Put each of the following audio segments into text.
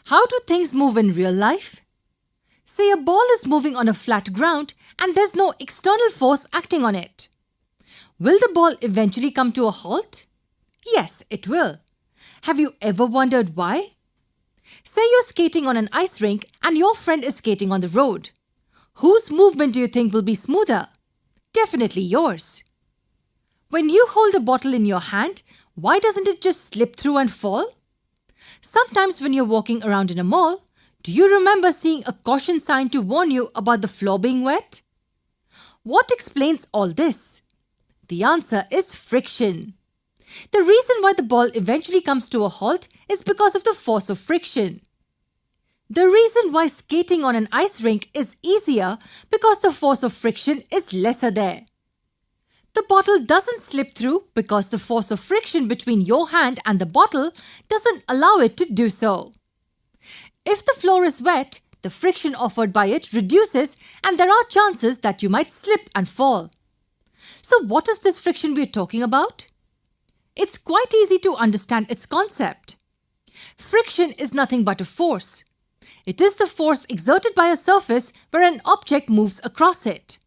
How do things move in real life? Say a ball is moving on a flat ground and there's no external force acting on it. Will the ball eventually come to a halt? Yes, it will. Have you ever wondered why? Say you're skating on an ice rink and your friend is skating on the road. Whose movement do you think will be smoother? Definitely yours. When you hold a bottle in your hand, why doesn't it just slip through and fall? Sometimes when you're walking around in a mall, do you remember seeing a caution sign to warn you about the floor being wet? What explains all this? The answer is friction. The reason why the ball eventually comes to a halt is because of the force of friction. The reason why skating on an ice rink is easier because the force of friction is lesser there. The bottle doesn't slip through because the force of friction between your hand and the bottle doesn't allow it to do so. If the floor is wet, the friction offered by it reduces and there are chances that you might slip and fall. So what is this friction we're talking about? It's quite easy to understand its concept. Friction is nothing but a force. It is the force exerted by a surface where an object moves across it.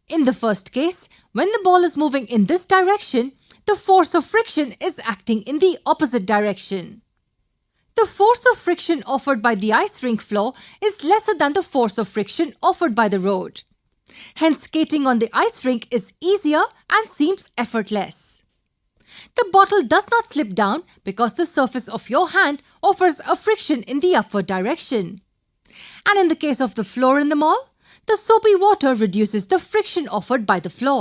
In the first case, when the ball is moving in this direction, the force of friction is acting in the opposite direction. The force of friction offered by the ice rink floor is lesser than the force of friction offered by the road. Hence, skating on the ice rink is easier and seems effortless. The bottle does not slip down because the surface of your hand offers a friction in the upward direction. And in the case of the floor in the mall, the soapy water reduces the friction offered by the floor.